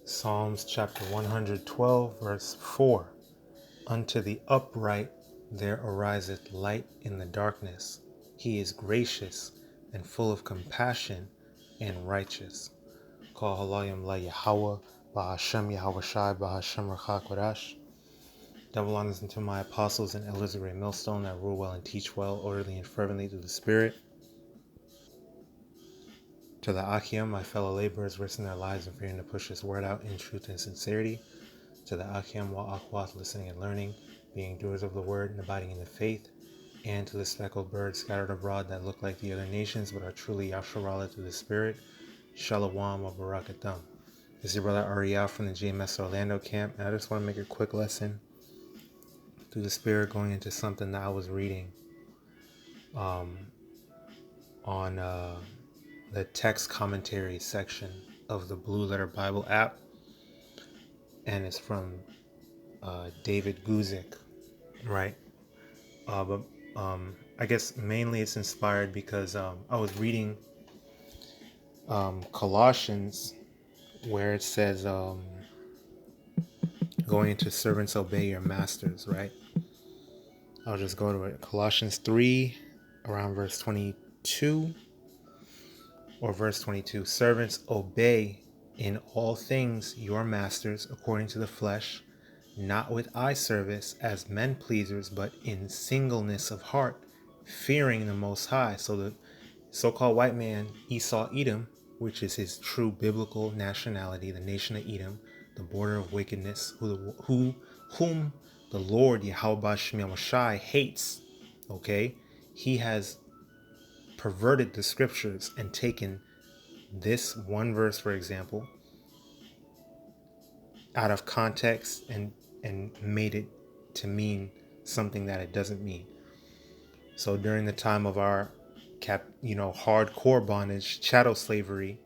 Psalms chapter 112, verse 4. Unto the upright there ariseth light in the darkness. He is gracious and full of compassion and righteous. Call HALALYAM la YAHAWAH, BAHASHAM, YAHAWASHI, BAHASHAM, QADASH. Double honors unto my apostles and elders of Great Millstone that rule well and teach well, orderly and fervently through the Spirit. To the Achiam, my fellow laborers, risking their lives and fearing to push this word out in truth and sincerity. To the Achiam, YAHAWAH, listening and learning, being doers of the word and abiding in the faith. And to the speckled birds scattered abroad that look like the other nations but are truly Yasharallah through the Spirit. Shalom wa barakatum. This is your brother Ariel from the GMS Orlando camp, and I just want to make a quick lesson through the Spirit going into something that I was reading on the text commentary section of the Blue Letter Bible app, and it's from David Guzik, right? But I guess mainly it's inspired because I was reading Colossians, where it says going into servants obey your masters, right? I'll just go to it. Colossians 3 around verse 22 or verse 22. Servants, obey in all things your masters according to the flesh, not with eye service as men pleasers, but in singleness of heart, fearing the Most High. So the so-called white man, Esau Edom, which is his true biblical nationality, the nation of Edom, the border of wickedness, whom the Lord YAHAWASHI hates, okay? He has perverted the scriptures and taken this one verse, for example, out of context and made it to mean something that it doesn't mean. So during the time of our hardcore bondage, chattel slavery,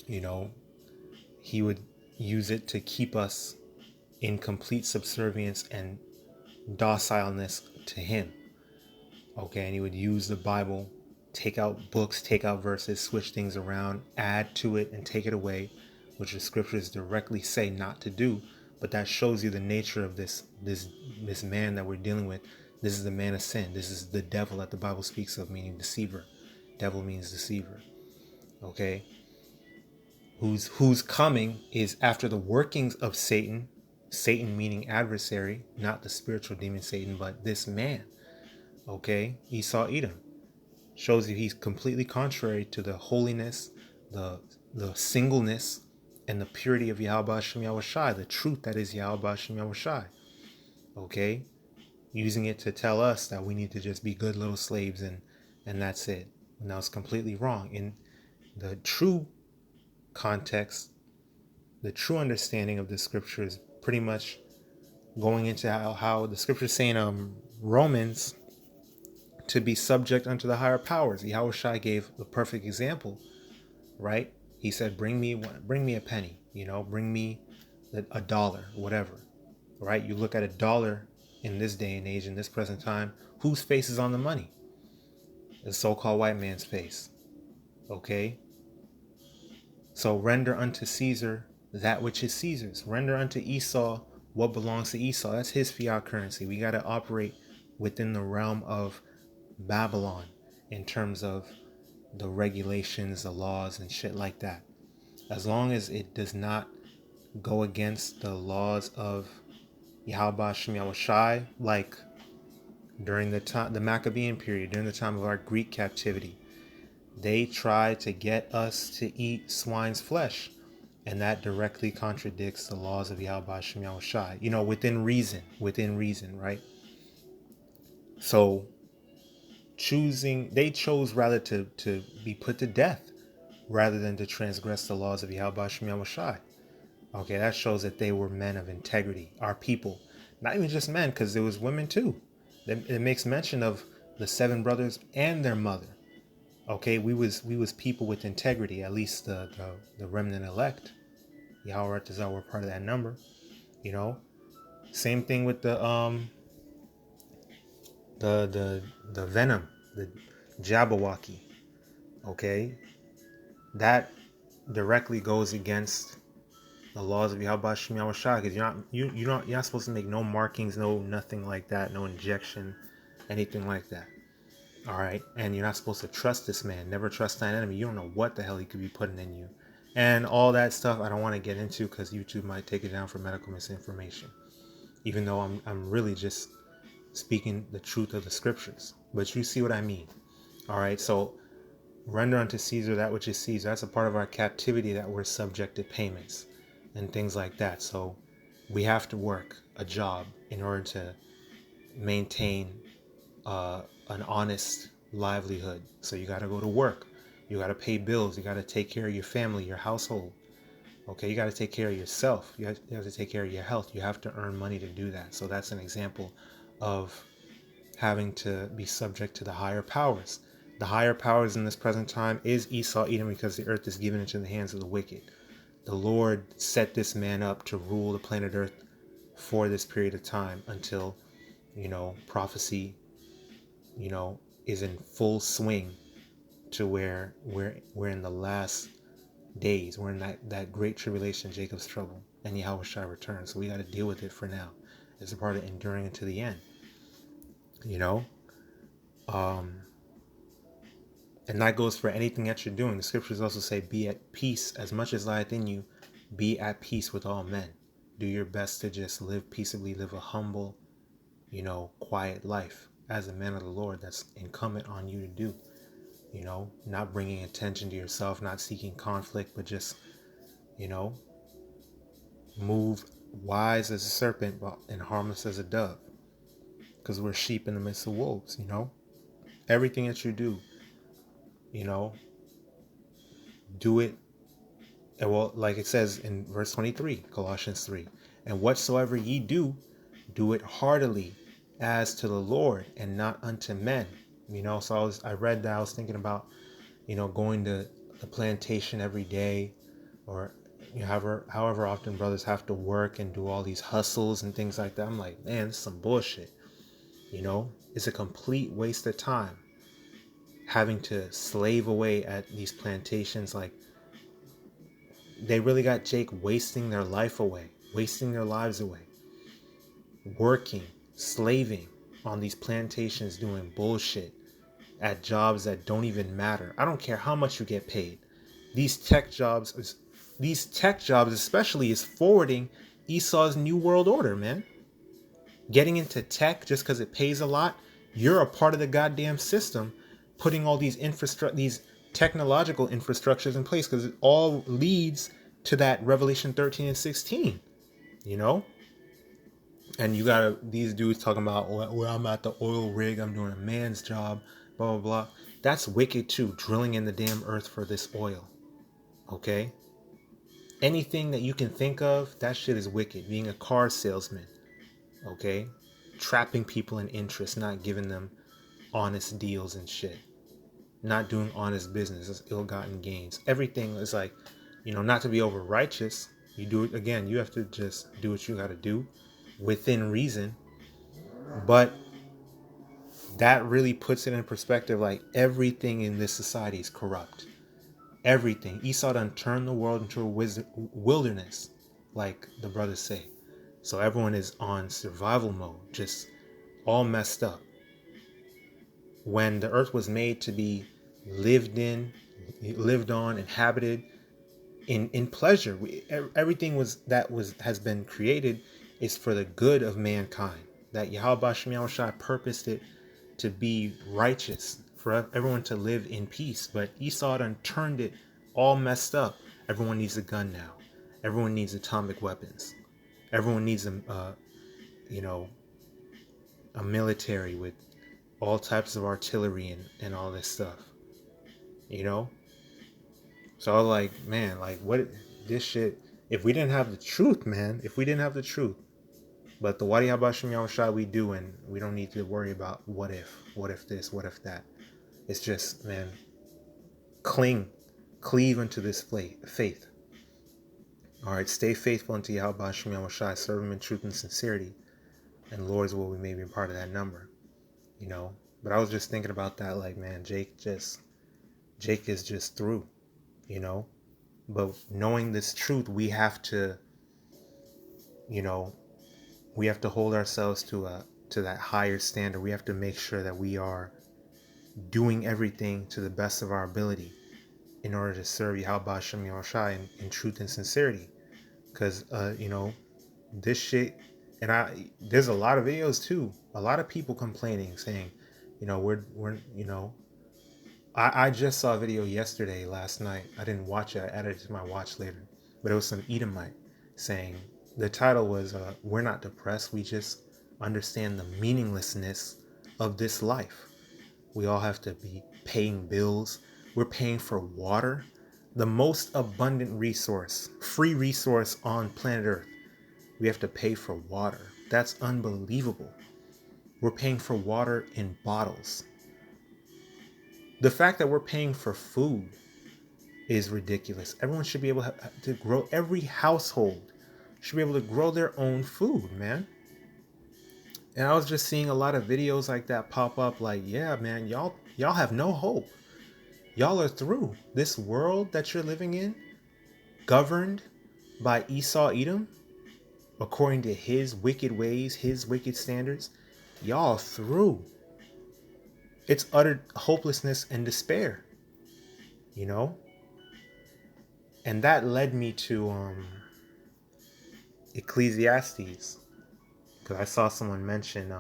he would use it to keep us in complete subservience and docileness to him. Okay, and he would use the Bible, take out books, take out verses, switch things around, add to it and take it away, which the scriptures directly say not to do. But that shows you the nature of this man that we're dealing with. This is the man of sin. This is the devil that the Bible speaks of, meaning deceiver. Devil means deceiver. Okay? Whose coming is after the workings of Satan. Satan meaning adversary, not the spiritual demon Satan, but this man. Okay? Esau Edom. Shows you he's completely contrary to the holiness, the singleness, and the purity of YAHAWASHI, the truth that is YAHAWASHI. Okay? Using it to tell us that we need to just be good little slaves and that's it. Now it's completely wrong. In the true context, the true understanding of the scripture is pretty much going into how the scriptures say in Romans to be subject unto the higher powers. Yahawashi gave the perfect example, right? He said, bring me a penny, bring me a dollar, whatever, right? You look at a dollar in this day and age, in this present time, whose face is on the money? The so-called white man's face, okay? So render unto Caesar that which is Caesar's. Render unto Esau what belongs to Esau. That's his fiat currency. We got to operate within the realm of Babylon in terms of the regulations, the laws, and shit like that. As long as it does not go against the laws of YAHAWASHI, like during the Maccabean period, during the time of our Greek captivity, they tried to get us to eat swine's flesh, and that directly contradicts the laws of YAHAWASHI. Within reason, right? So they chose rather to be put to death rather than to transgress the laws of YAHAWASHI. Okay, that shows that they were men of integrity, our people. Not even just men, because there was women too. It makes mention of the 7 brothers and their mother. Okay, we was people with integrity, at least the remnant elect. Yahawadah were part of that number. Same thing with the venom, the Jabberwocky. Okay, that directly goes against the laws of YAHAWASHI YAHAWASHI, because you're not supposed to make no markings, no nothing like that, no injection, anything like that. All right, and you're not supposed to trust this man. Never trust thine enemy. You don't know what the hell he could be putting in you, and all that stuff. I don't want to get into because YouTube might take it down for medical misinformation. Even though I'm really just speaking the truth of the scriptures, but you see what I mean. All right, so render unto Caesar that which is Caesar. That's a part of our captivity, that we're subject to payments and things like that. So we have to work a job in order to maintain an honest livelihood. So you got to go to work. You got to pay bills. You got to take care of your family, your household. Okay, you got to take care of yourself. You have to take care of your health. You have to earn money to do that. So that's an example of having to be subject to the higher powers. The higher powers in this present time is Esau, Edom, because the earth is given into the hands of the wicked. The Lord set this man up to rule the planet Earth for this period of time until, prophecy, is in full swing, to where we're in the last days. We're in that great tribulation, Jacob's trouble, and Yahawashi returns. So we got to deal with it for now. It's a part of enduring unto the end. And that goes for anything that you're doing. The scriptures also say, be at peace as much as lieth in you. Be at peace with all men. Do your best to just live peaceably, live a humble, quiet life as a man of the Lord. That's incumbent on you to do. Not bringing attention to yourself, not seeking conflict, but just, move wise as a serpent and harmless as a dove. Because we're sheep in the midst of wolves, Everything that you do, do it. And well, like it says in verse 23, Colossians 3, and whatsoever ye do, do it heartily as to the Lord and not unto men. So I read that. I was thinking about, going to the plantation every day, or however often brothers have to work and do all these hustles and things like that. I'm like, man, this is some bullshit. It's a complete waste of time having to slave away at these plantations. Like, they really got Jake wasting their life away, wasting their lives away, working, slaving on these plantations, doing bullshit at jobs that don't even matter. I don't care how much you get paid. These tech jobs especially, is forwarding Esau's new world order, man. Getting into tech just because it pays a lot, you're a part of the goddamn system, putting all these technological infrastructures in place, because it all leads to that Revelation 13 and 16, And you got these dudes talking about, well, I'm at the oil rig, I'm doing a man's job, blah, blah, blah. That's wicked too, drilling in the damn earth for this oil. Okay? Anything that you can think of, that shit is wicked. Being a car salesman. Okay? Trapping people in interest, not giving them honest deals and shit. Not doing honest business, ill-gotten gains. Everything is like, not to be over righteous. You do it again. You have to just do what you got to do within reason. But that really puts it in perspective. Like, everything in this society is corrupt. Everything. Esau done turned the world into a wilderness, like the brothers say. So everyone is on survival mode, just all messed up. When the earth was made to be lived on, inhabited in pleasure, everything has been created is for the good of mankind. That YAHAWASHI purposed it to be righteous, for everyone to live in peace. But Esau done turned it all messed up. Everyone needs a gun now. Everyone needs atomic weapons. Everyone needs a military with all types of artillery and all this stuff. So I was like, man, like, what this shit, if we didn't have the truth, man, but the YAHAWASHI we do, and we don't need to worry about what if this, what if that. It's just, man, cleave unto this faith. All right, stay faithful unto YAHAWASHI, serve him in truth and sincerity, and Lord's will, we may be a part of that number. But I was just thinking about that, like, man, Jake is just through, But knowing this truth, we have to, you know, we have to hold ourselves to that higher standard. We have to make sure that we are doing everything to the best of our ability in order to serve YAHAWASHI in truth and sincerity. Because this shit, and there's a lot of videos too, a lot of people complaining, saying, we're I just saw a video last night. I didn't watch it, I added it to my watch later, but it was some Edomite saying, the title was we're not depressed, we just understand the meaninglessness of this life. We all have to be paying bills. We're paying for water, the most abundant resource, free resource on planet Earth. We have to pay for water. That's unbelievable. We're paying for water in bottles. The fact that we're paying for food is ridiculous. Everyone should be able to grow, every household should be able to grow their own food, man. And I was just seeing a lot of videos like that pop up, like, yeah, man, y'all have no hope. Y'all are through. This world that you're living in, governed by Esau Edom, according to his wicked ways, his wicked standards, y'all through. It's utter hopelessness and despair, And that led me to Ecclesiastes, because I saw someone mention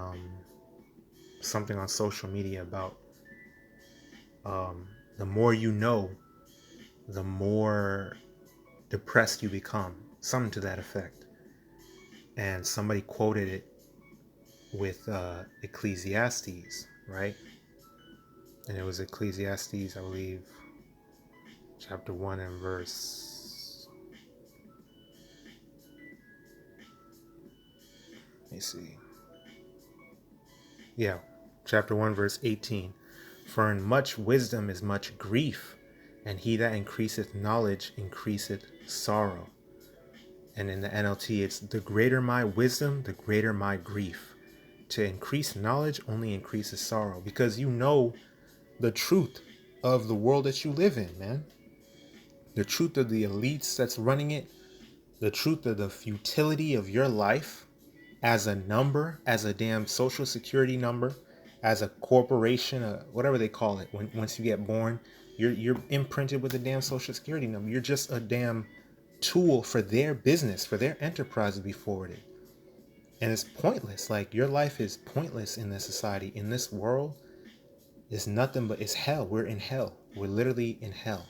something on social media about the more you know, the more depressed you become, something to that effect. And somebody quoted it with Ecclesiastes, right? And it was Ecclesiastes, I believe, chapter 1 and verse, let me see. Yeah, chapter 1, verse 18. For in much wisdom is much grief, and he that increaseth knowledge increaseth sorrow. And in the NLT, it's the greater my wisdom, the greater my grief. To increase knowledge only increases sorrow, because you know the truth of the world that you live in, man. The truth of the elites that's running it, the truth of the futility of your life as a number, as a damn social security number, as a corporation, whatever they call it. Once you get born, you're imprinted with a damn social security number. You're just a damn tool for their business, for their enterprise to be forwarded. And it's pointless. Like, your life is pointless in this society, in this world. It's nothing but, it's hell. We're in hell. We're literally in hell.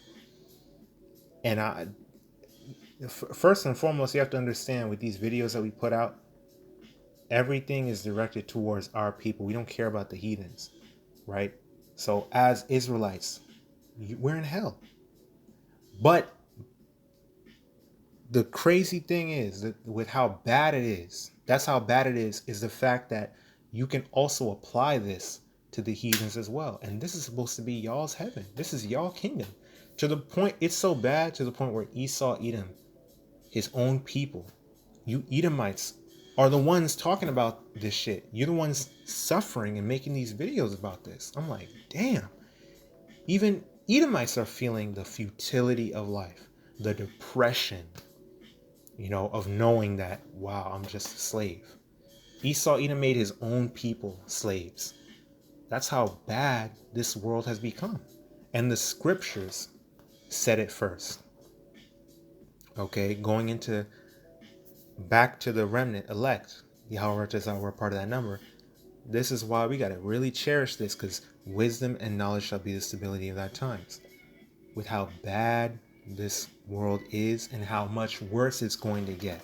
And first and foremost, you have to understand, with these videos that we put out, everything is directed towards our people. We don't care about the heathens, right? So as Israelites, we're in hell. But the crazy thing is that with how bad it is, that's how bad it is the fact that you can also apply this to the heathens as well. And this is supposed to be y'all's heaven. This is y'all kingdom. To the point, it's so bad to the point where Esau Edom, his own people, you Edomites, are the ones talking about this shit. You're the ones suffering and making these videos about this. I'm like, damn. Even Edomites are feeling the futility of life, the depression, of knowing that, wow, I'm just a slave. Esau Edom made his own people slaves. That's how bad this world has become. And the scriptures said it first. Okay, going into back to the remnant elect, YAHAWAH, we're part of that number. This is why we got to really cherish this, because wisdom and knowledge shall be the stability of thy times. With how bad this world is and how much worse it's going to get,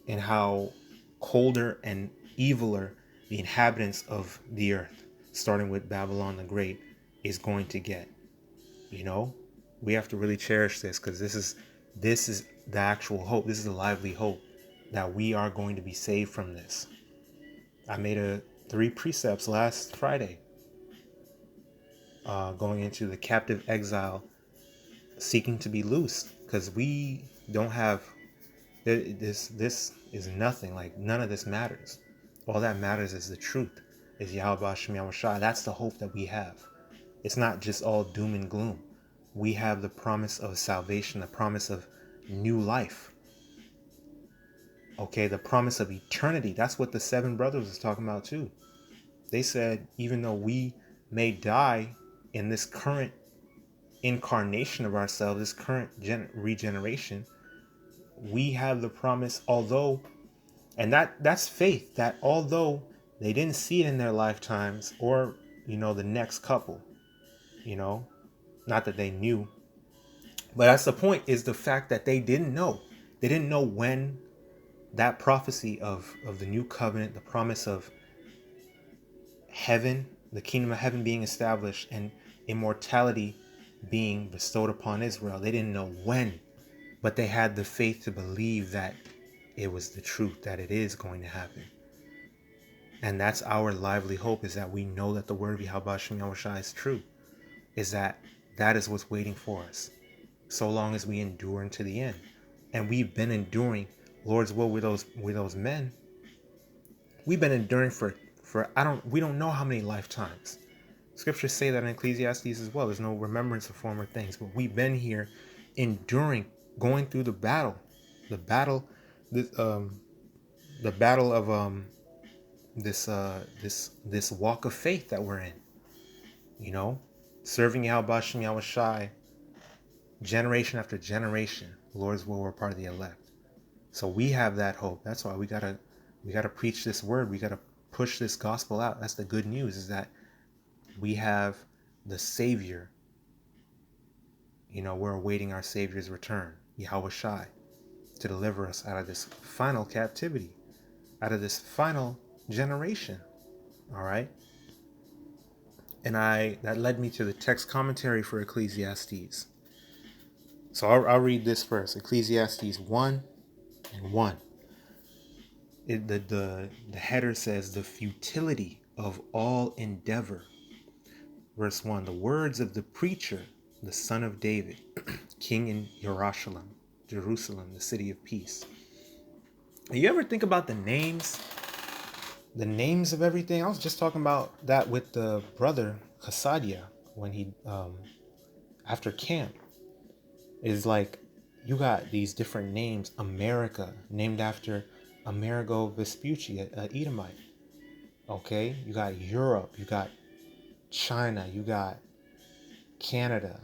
and how colder and eviler the inhabitants of the earth, starting with Babylon the Great, is going to get. We have to really cherish this, because this is the actual hope. This is a lively hope that we are going to be saved from this. I made 3 precepts last Friday, going into the captive exile, seeking to be loosed, because we don't have this is nothing. Like, none of this matters. All that matters is the truth, is YAHAWASHI. That's the hope that we have. It's not just all doom and gloom. we have the promise of salvation, the promise of new life. Okay, the promise of eternity. That's what the seven brothers was talking about too. They said, even though we may die in this current incarnation of ourselves, this current regeneration, we have the promise, although, and that's faith, that although they didn't see it in their lifetimes, or, the next couple, not that they knew, but that's the point, is the fact that they didn't know. They didn't know when that prophecy of the new covenant, the promise of heaven, the kingdom of heaven being established, and immortality being bestowed upon Israel. They didn't know when, but they had the faith to believe that it was the truth, that it is going to happen. And that's our lively hope, is that we know that the word of YAHAWASHI is true, is that is what's waiting for us, so long as we endure into the end. And we've been enduring, Lord's will, with those men. We've been enduring for we don't know how many lifetimes. Scriptures say that in Ecclesiastes as well. There's no remembrance of former things, but we've been here enduring, going through the battle of this walk of faith that we're in. Serving YAHAWASHI, generation after generation. Lord's will, we're part of the elect. So we have that hope. That's why we gotta preach this word. We gotta push this gospel out. That's the good news, is that we have the Savior. We're awaiting our Savior's return, YAHAWASHI, to deliver us out of this final captivity, out of this final generation. All right. And that led me to the text commentary for Ecclesiastes. So I'll read this first. Ecclesiastes 1:1. The header says, the futility of all endeavor. Verse 1, the words of the preacher, the son of David, king in Jerusalem, the city of peace. You ever think about the names of everything? I was just talking about that with the brother Kasadia when he, after camp, is like, you got these different names. America, named after Amerigo Vespucci, an Edomite. Okay, you got Europe, you got China, you got Canada.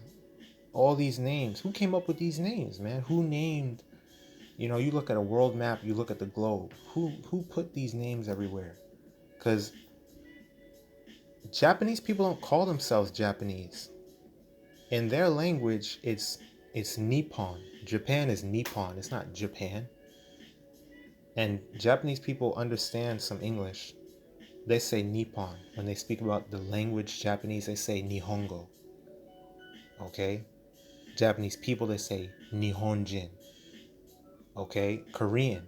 All these names. Who came up with these names, man? Who named? You look at a world map, you look at the globe. Who put these names everywhere? Because Japanese people don't call themselves Japanese. In their language, it's Nippon. Japan is Nippon. It's not Japan. And Japanese people understand some English. They say Nippon. When they speak about the language Japanese, they say Nihongo. Okay? Japanese people, they say Nihonjin. Okay? Korean.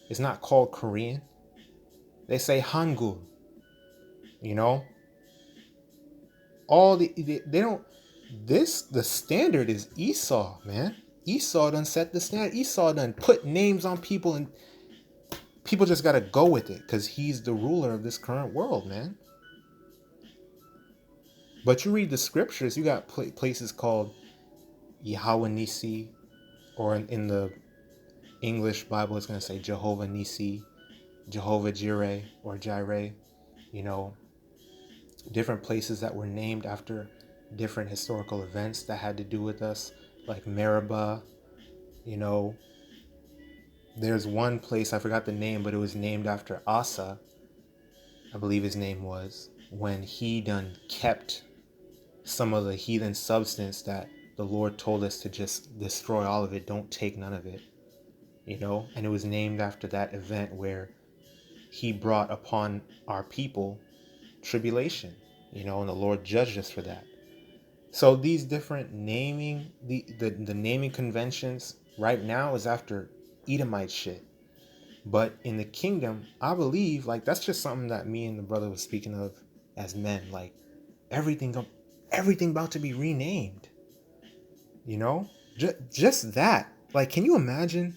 It's not called Korean. They say Hangul. All they don't. The standard is Esau, man. Esau done set the standard. Esau done put names on people, and people just gotta go with it because he's the ruler of this current world, man. But you read the scriptures, you got places called Yahweh Nisi, or in the English Bible, it's going to say Jehovah Nisi, Jehovah Jireh, or Jireh. Different places that were named after different historical events that had to do with us, like Meribah. There's one place, I forgot the name, but it was named after Asa, I believe his name was, when he done kept some of the heathen substance that the Lord told us to just destroy all of it, don't take none of it, and it was named after that event where he brought upon our people tribulation, and the Lord judged us for that. So these different naming, the naming conventions right now is after Edomite shit. But in the kingdom, I believe, like, that's just something that me and the brother was speaking of as men, like everything about to be renamed, just that. Like, can you imagine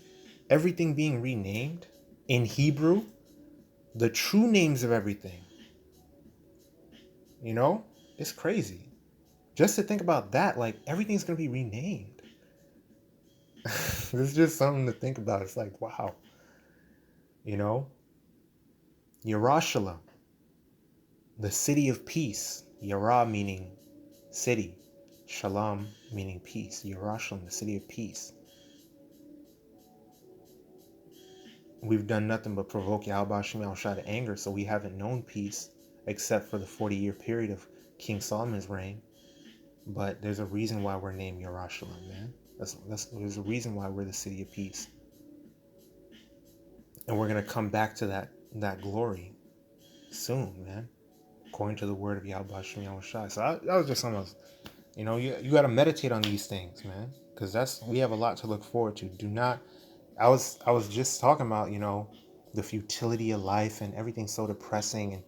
everything being renamed in Hebrew, the true names of everything? It's crazy. Just to think about that, like everything's going to be renamed. It's just something to think about. It's like, wow. You know, Yerushalayim, the city of peace. Yara meaning city. Shalom meaning peace. Yerushalayim, the city of peace. We've done nothing but provoke YAHAWASHI to anger, so we haven't known peace except for the 40-year period of King Solomon's reign. But there's a reason why we're named Yerushalayim, man. There's a reason why we're the city of peace. And we're going to come back to that glory soon, man, according to the word of YAHAWASHI. So that was just something else. You know, you got to meditate on these things, man, because we have a lot to look forward to. Do not. I was just talking about, you know, the futility of life and everything's so depressing, and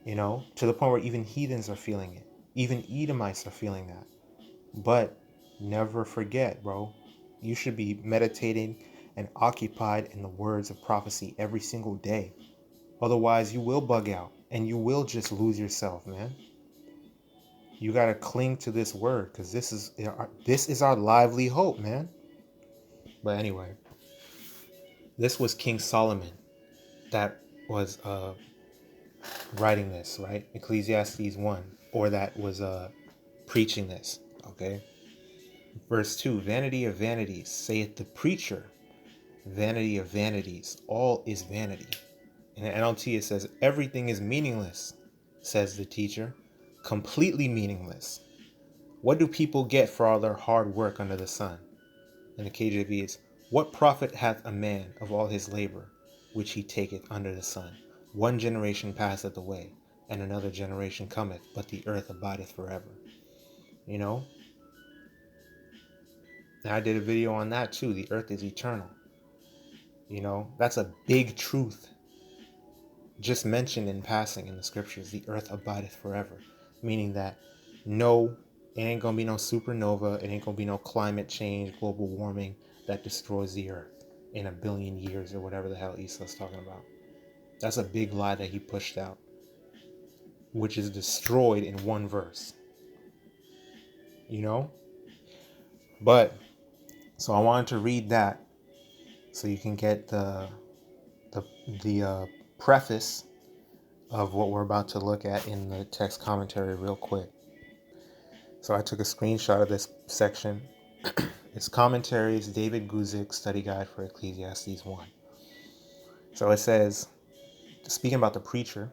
you know, to the point where even heathens are feeling it. Even Edomites are feeling that. But never forget, bro, you should be meditating and occupied in the words of prophecy every single day. Otherwise, you will bug out and you will just lose yourself, man. You got to cling to this word, because this is our lively hope, man. But anyway, this was King Solomon that was writing this, right? Ecclesiastes 1, or that was preaching this, okay? Verse 2, vanity of vanities, saith the preacher, vanity of vanities, all is vanity. In the NLT it says, everything is meaningless, says the teacher, completely meaningless. What do people get for all their hard work under the sun? In the KJV it's, what profit hath a man of all his labor, which he taketh under the sun? One generation passeth away, and another generation cometh, but the earth abideth forever. You know? And I did a video on that too. The earth is eternal. You know, that's a big truth. Just mentioned in passing in the scriptures, the earth abideth forever. Meaning that no, it ain't gonna be no supernova, it ain't gonna be no climate change, global warming that destroys the earth in 1 billion years or whatever the hell Esau's talking about. That's a big lie that he pushed out, which is destroyed in one verse. You know? But, so I wanted to read that so you can get the preface of what we're about to look at in the text commentary real quick. So I took a screenshot of this section. It's Commentaries, David Guzik Study Guide for Ecclesiastes 1. So it says, speaking about the preacher,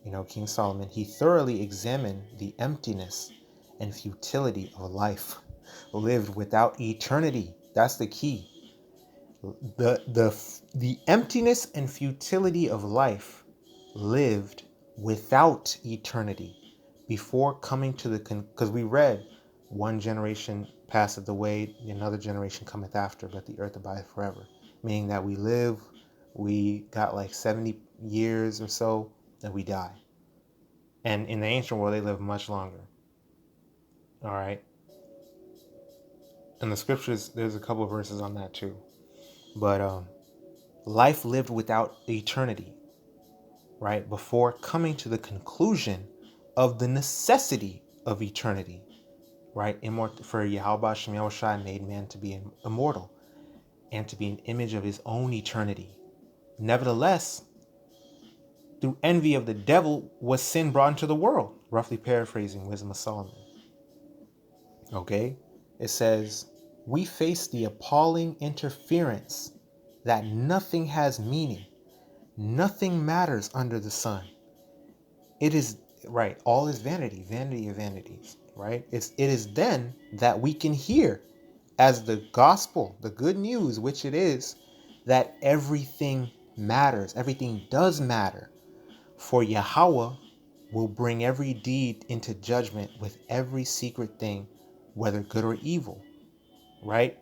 you know, King Solomon, he thoroughly examined the emptiness and futility of life lived without eternity. That's the key. The emptiness and futility of life lived without eternity before coming to because we read, one generation passeth away, another generation cometh after, but the earth abideth forever. Meaning that we got like 70 years or so, and we die. And in the ancient world, they live much longer. All right. In the scriptures, there's a couple of verses on that too. But life lived without eternity, right? Before coming to the conclusion of the necessity of eternity, right? For YAHAWASHI made man to be immortal and to be an image of his own eternity. Nevertheless, through envy of the devil was sin brought into the world, roughly paraphrasing Wisdom of Solomon. Okay? It says, we face the appalling interference that nothing has meaning. Nothing matters under the sun. It is, right, all is vanity, vanity of vanities, right? It is then that we can hear as the gospel, the good news, which it is, that everything matters. Everything does matter. For Yahweh will bring every deed into judgment with every secret thing, whether good or evil, right?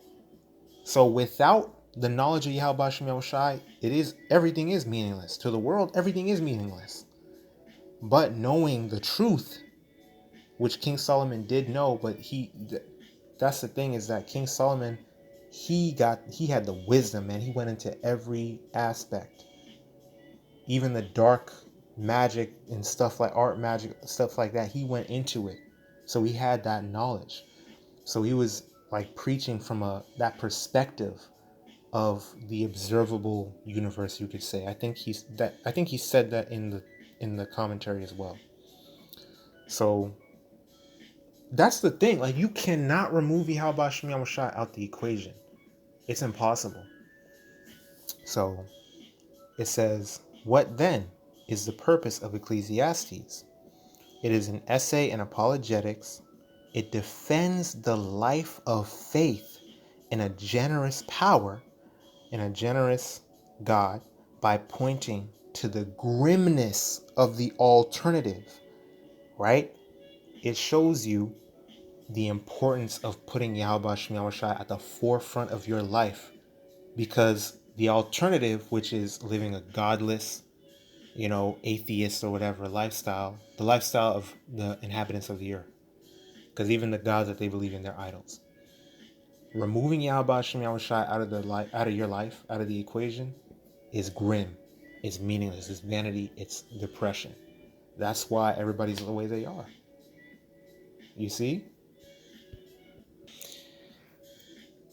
So without the knowledge of YAHAWASHI, everything is meaningless. To the world, everything is meaningless. But knowing the truth, which King Solomon did know, but that's the thing, is that King Solomon, he had the wisdom, man. He went into every aspect. Even the dark magic and stuff like art magic, stuff like that, he went into it. So he had that knowledge. So he was like preaching from that perspective of the observable universe, you could say. I think he said that in the commentary as well. So that's the thing. Like, you cannot remove YAHAWASHI out the equation. It's impossible. So it says, what then is the purpose of Ecclesiastes? It is an essay in apologetics. It defends the life of faith in a generous power, in a generous God, by pointing to the grimness of the alternative, right? It shows you the importance of putting YAHAWASHI at the forefront of your life, because the alternative, which is living a godless, atheist or whatever lifestyle, the lifestyle of the inhabitants of the earth, because even the gods that they believe in, they're idols. Removing YAHAWASHI out of your life, out of the equation, is grim, it's meaningless, it's vanity, it's depression. That's why everybody's the way they are. You see?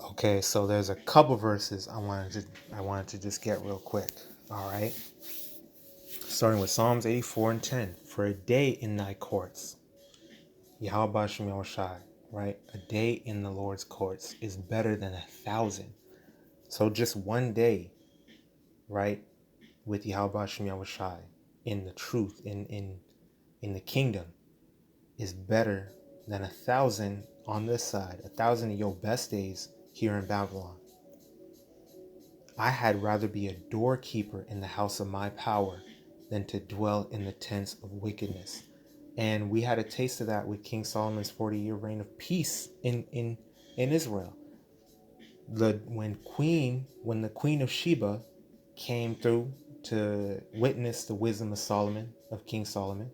Okay, so there's a couple verses I wanted to just get real quick. All right. Starting with Psalms 84 and 10. For a day in thy courts, YAHAWASHI, right? A day in the Lord's courts is better than 1,000. So just one day, right, with YAHAWASHI in the truth, in the kingdom, is better than 1,000 on this side, 1,000 of your best days here in Babylon. I had rather be a doorkeeper in the house of my power than to dwell in the tents of wickedness. And we had a taste of that with King Solomon's 40-year reign of peace in Israel. When the Queen of Sheba came through to witness the wisdom of Solomon, of King Solomon,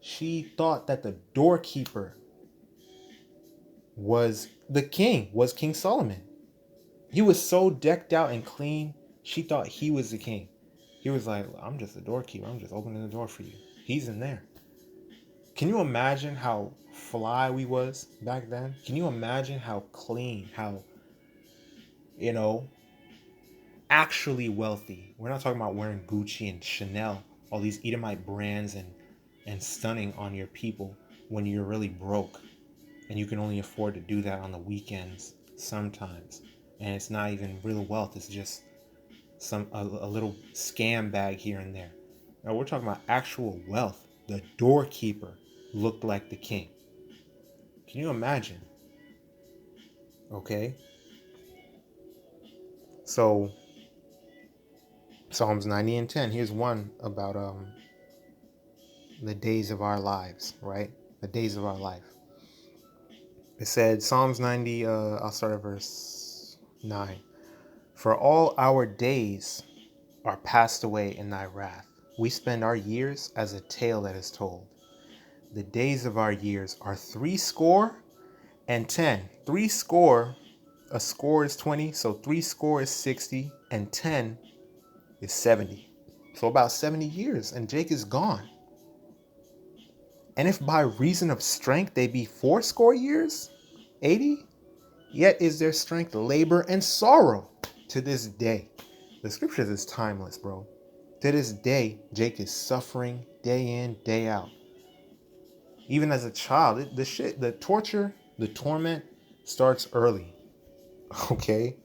she thought that the doorkeeper was King Solomon. He was so decked out and clean, she thought he was the king. He was like, I'm just a doorkeeper. I'm just opening the door for you. He's in there. Can you imagine how fly we was back then? Can you imagine how clean, how, actually wealthy? We're not talking about wearing Gucci and Chanel, all these Edomite brands and stunning on your people when you're really broke and you can only afford to do that on the weekends sometimes. And it's not even real wealth. It's just a little scam bag here and there. Now we're talking about actual wealth. The doorkeeper looked like the king. Can you imagine? Okay. So Psalms 90 and 10. Here's one about the days of our lives, right? The days of our life. It said, Psalms 90, I'll start at verse 9. For all our days are passed away in thy wrath. We spend our years as a tale that is told. The days of our years are 60 and 10. 60, a score is 20, so 60 is 60, and 10 is 70. So about 70 years, and Jake is gone. And if by reason of strength they be 80 years, 80, yet is their strength labor and sorrow to this day. The scriptures is timeless, bro. To this day, Jake is suffering day in, day out. Even as a child, the torture, the torment starts early. Okay?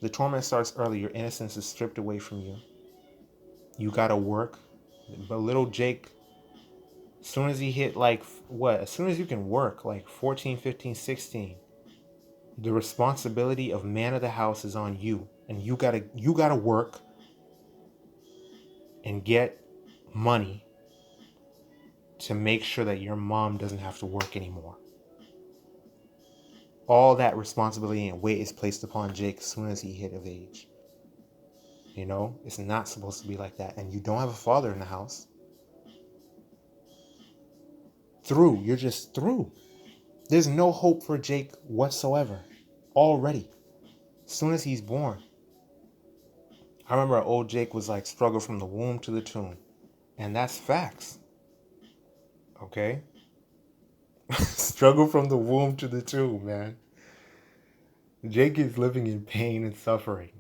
The torment starts early. Your innocence is stripped away from you. You gotta work. But little Jake, as soon as he hit as soon as you can work, like 14, 15, 16, the responsibility of man of the house is on you. And you gotta work and get money to make sure that your mom doesn't have to work anymore. All that responsibility and weight is placed upon Jake as soon as he hit of age. It's not supposed to be like that. And you don't have a father in the house. You're just through. There's no hope for Jake whatsoever. Already. As soon as he's born. I remember old Jake was like struggle from the womb to the tomb. And that's facts. Okay? Struggle from the womb to the tomb, man. Jake is living in pain and suffering.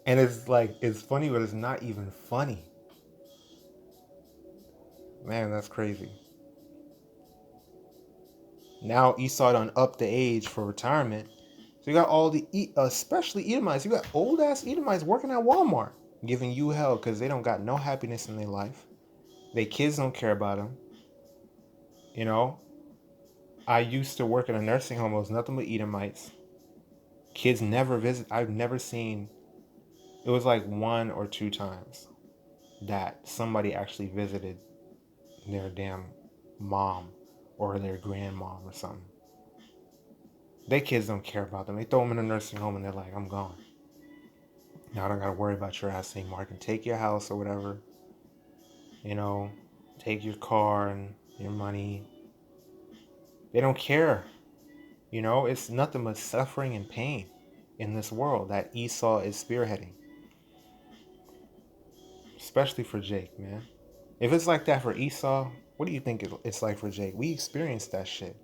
And it's like, it's funny, but it's not even funny. Man, that's crazy. Now Esau done up the age for retirement. So you got all the, especially Edomites. You got old ass Edomites working at Walmart, giving you hell because they don't got no happiness in their life. Their kids don't care about them. You know, I used to work in a nursing home. It was nothing but Edomites. Kids never visit. I've never seen. It was like 1 or 2 times that somebody actually visited their damn mom or their grandmom or something. Their kids don't care about them. They throw them in a nursing home and they're like, I'm gone. Now I don't got to worry about your ass anymore. I can take your house or whatever. You know, take your car and your money. They don't care. You know, it's nothing but suffering and pain in this world that Esau is spearheading. Especially for Jake, man. If it's like that for Esau, what do you think it's like for Jake? We experienced that shit.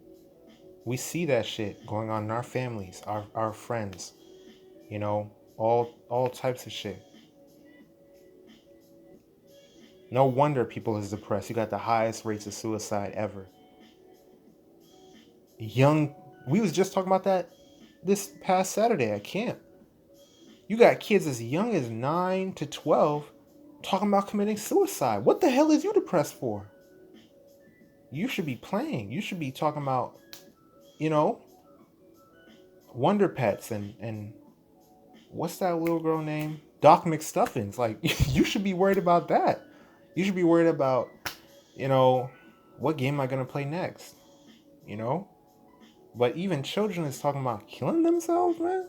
We see that shit going on in our families, our friends, you know, all types of shit. No wonder people is depressed. You got the highest rates of suicide ever. We was just talking about that this past Saturday at camp. You got kids as young as 9 to 12 talking about committing suicide. What the hell is you depressed for? You should be playing. You should be talking about, you know, Wonder Pets and what's that little girl name? Doc McStuffins. Like, you should be worried about that. You should be worried about, you know, what game am I going to play next? You know? But even children is talking about killing themselves, man.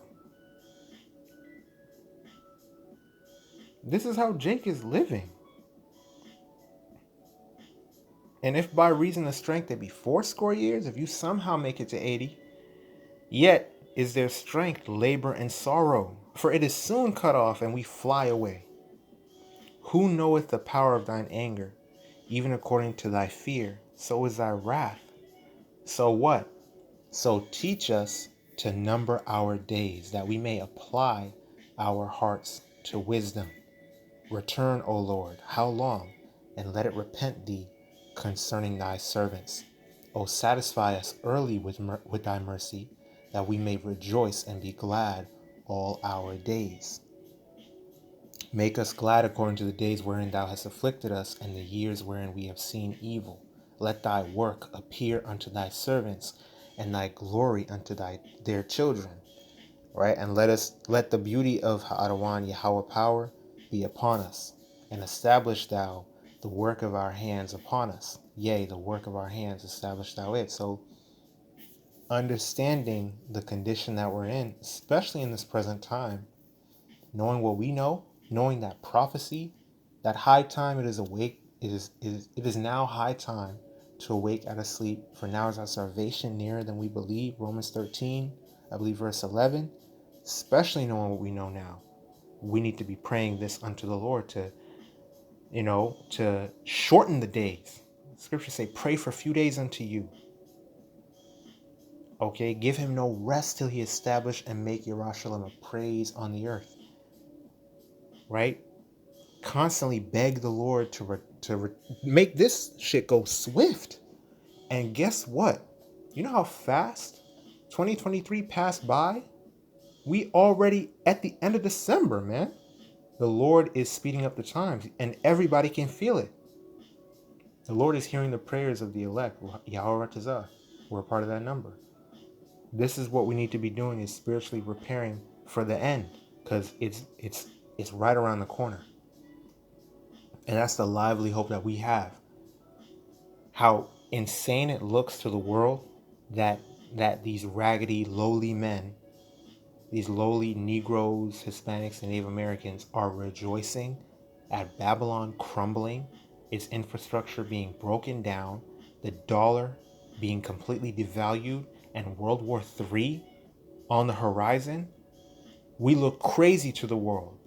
This is how Jake is living. And if by reason of strength it be 80 years, if you somehow make it to 80, yet is there strength, labor, and sorrow, for it is soon cut off, and we fly away. Who knoweth the power of thine anger? Even according to thy fear, so is thy wrath. So what? So teach us to number our days, that we may apply our hearts to wisdom. Return, O Lord, how long? And let it repent thee concerning thy servants. O satisfy us early with thy mercy, that we may rejoice and be glad all our days. Make us glad according to the days wherein thou hast afflicted us, and the years wherein we have seen evil. Let thy work appear unto thy servants, and thy glory unto their children. Right? And let the beauty of HALALYAM Yahweh power be upon us, and establish thou the work of our hands upon us. Yea, the work of our hands establish thou it. So understanding the condition that we're in, especially in this present time, knowing what we know, knowing that prophecy, that high time it is awake, it is now high time to awake out of sleep, for now is our salvation nearer than we believe. Romans 13, I believe verse 11. Especially knowing what we know now, we need to be praying this unto the Lord to, you know, to shorten the days. Scriptures say, pray for a few days unto you. Okay, give him no rest till he establish and make Yerushalayim a praise on the earth. Right? Constantly beg the Lord to make this shit go swift. And guess what? You know how fast 2023 passed by? We already at the end of December, man. The Lord is speeding up the times, and everybody can feel it. The Lord is hearing the prayers of the elect. YAHAWADAH. We're a part of that number. This is what we need to be doing, is spiritually preparing for the end, because it's right around the corner. And that's the lively hope that we have. How insane it looks to the world that these raggedy, lowly men, these lowly Negroes, Hispanics, and Native Americans are rejoicing at Babylon crumbling, its infrastructure being broken down, the dollar being completely devalued, and World War III on the horizon. We look crazy to the world.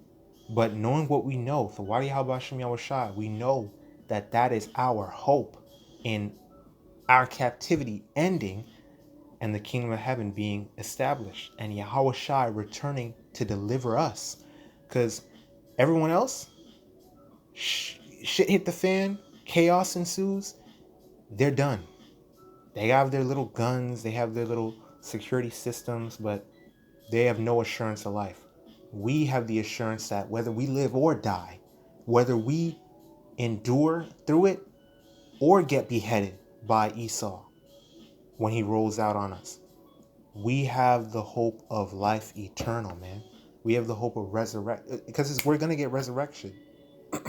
But knowing what we know, we know that that is our hope in our captivity ending and the kingdom of heaven being established, and Yahawashi returning to deliver us. Because everyone else, shit hit the fan, chaos ensues, they're done. They have their little guns, they have their little security systems, but they have no assurance of life. We have the assurance that whether we live or die, whether we endure through it or get beheaded by Esau when he rolls out on us, we have the hope of life eternal, man. We have the hope of resurrection, because we're going to get resurrection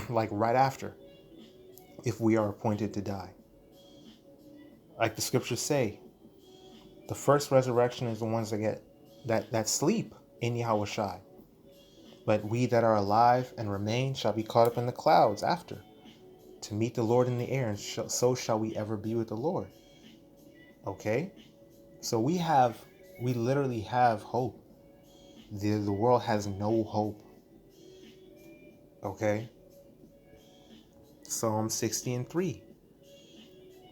like right after, if we are appointed to die. Like the scriptures say, the first resurrection is the ones that get that sleep in Yahawashi. But we that are alive and remain shall be caught up in the clouds after, to meet the Lord in the air, and so shall we ever be with the Lord. Okay? So we literally have hope. The world has no hope. Okay? Psalm 60:3.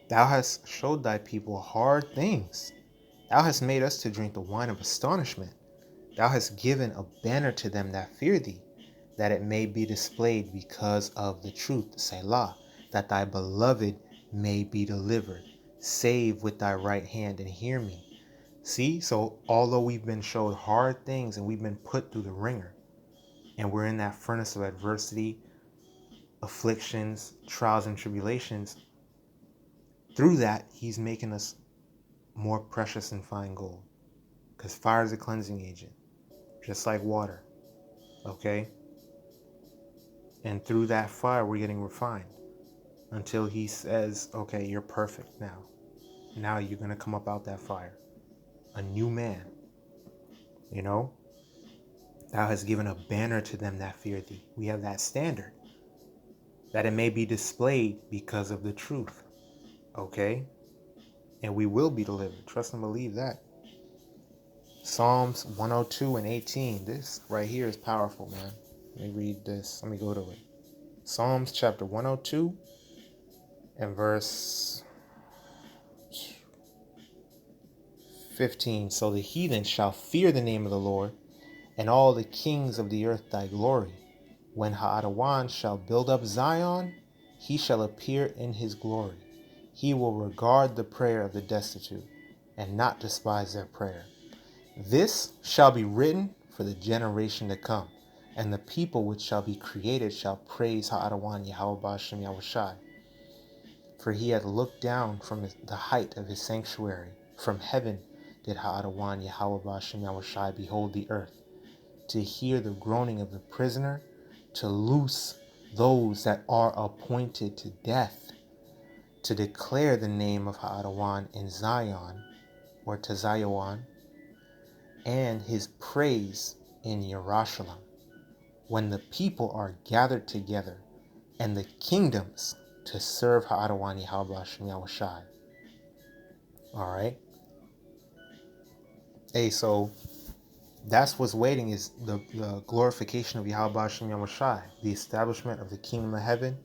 Thou hast showed thy people hard things. Thou hast made us to drink the wine of astonishment. Thou hast given a banner to them that fear thee, that it may be displayed because of the truth, Selah, that thy beloved may be delivered. Save with thy right hand and hear me. See, so although we've been showed hard things and we've been put through the ringer, and we're in that furnace of adversity, afflictions, trials, and tribulations, through that, he's making us more precious than fine gold. Because fire is a cleansing agent, just like water. Okay? And through that fire, we're getting refined until he says, okay, you're perfect now. Now you're going to come up out that fire. A new man. You know? Thou hast given a banner to them that fear thee. We have that standard, that it may be displayed because of the truth. Okay? And we will be delivered. Trust and believe that. Psalms 102:18. This right here is powerful, man. Let me read this. Let me go to it. Psalms chapter 102 and verse 15. So the heathen shall fear the name of the Lord, and all the kings of the earth thy glory. When HaAdawan shall build up Zion, he shall appear in his glory. He will regard the prayer of the destitute, and not despise their prayer. This shall be written for the generation to come, and the people which shall be created shall praise HaAdawan Yahawah BAHASHAM Yahawashi. For he hath looked down from the height of his sanctuary. From heaven did HaAdawan Yahawah BAHASHAM Yahawashi behold the earth, to hear the groaning of the prisoner, to loose those that are appointed to death, to declare the name of HaAdawan in Zion, or to Zion, and his praise in Jerusalem, when the people are gathered together, and the kingdoms to serve HaAdawan Yahawah BAHASHAM Yahawashi. Alright? Hey, so that's what's waiting, is the glorification of Yahawah BAHASHAM Yahawashi, the establishment of the kingdom of heaven,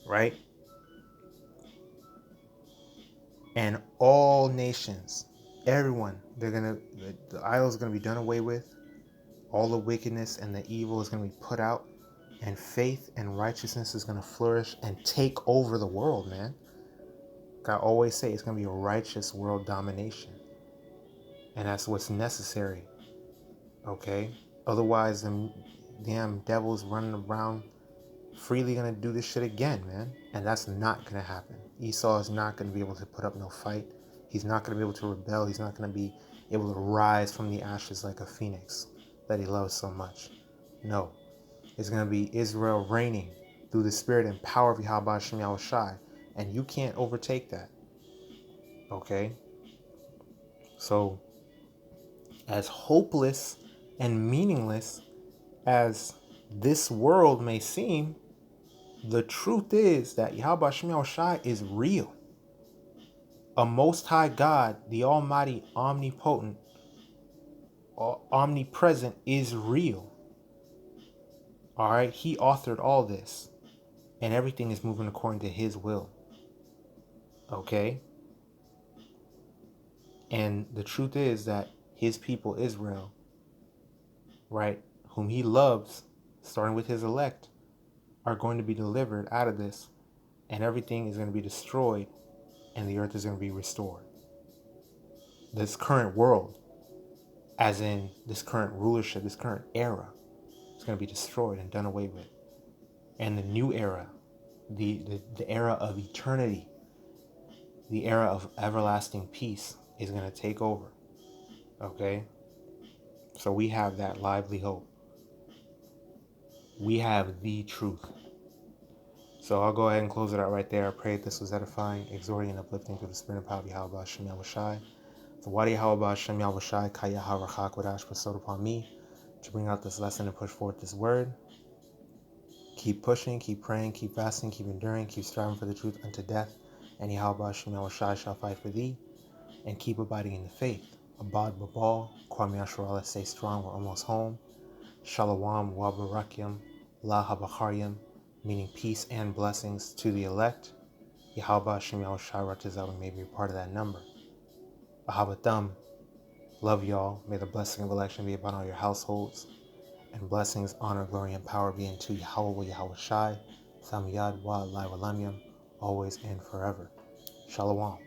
right? And all nations, everyone, the idol is going to be done away with. All the wickedness and the evil is going to be put out, and faith and righteousness is going to flourish and take over the world, man. Like I always say, it's going to be a righteous world domination, and that's what's necessary. Okay? Otherwise, them damn devils running around freely going to do this shit again, man. And that's not going to happen. Esau is not going to be able to put up no fight. He's not going to be able to rebel. He's not going to be able to rise from the ashes like a phoenix that he loves so much. No. It's going to be Israel reigning through the spirit and power of Yahawah BAHASHAM Yahawashi. And you can't overtake that. Okay? So, as hopeless and meaningless as this world may seem, the truth is that Yahawah BAHASHAM Yahawashi is real. A Most High God, the Almighty, omnipotent, omnipresent, is real. Alright? He authored all this. And everything is moving according to his will. Okay? And the truth is that his people, Israel, right, whom he loves, starting with his elect, are going to be delivered out of this, and everything is going to be destroyed, and the earth is going to be restored. This current world, as in this current rulership, this current era, is going to be destroyed and done away with. And the new era, the era of eternity, the era of everlasting peace is going to take over. Okay? So we have that lively hope. We have the truth. So I'll go ahead and close it out right there. I pray this was edifying, exhorting, and uplifting through the spirit and power of YAHAWASHI, YAHAWASHI. The YAHAWAH, YAHAWASHI, KAYAHAWAH, QADASH bestowed upon me to bring out this lesson and push forth this word. Keep pushing, keep praying, keep fasting, keep enduring, keep striving for the truth unto death. And YAHAWASHI, YAHAWASHI shall fight for thee. And keep abiding in the faith. Abad babal, Kwame Asherala, stay strong, we're almost home. Shalom, wa barakyam, la habacharyam, meaning peace and blessings to the elect. Yahweh Shem Yahushai Ratazah, we may be a part of that number. Ahabatam, love y'all. May the blessing of election be upon all your households. And blessings, honor, glory, and power be unto Yahawah, Yahawashi, Samiyad, Wa, LAHAWAHYAM, always and forever. Shalom.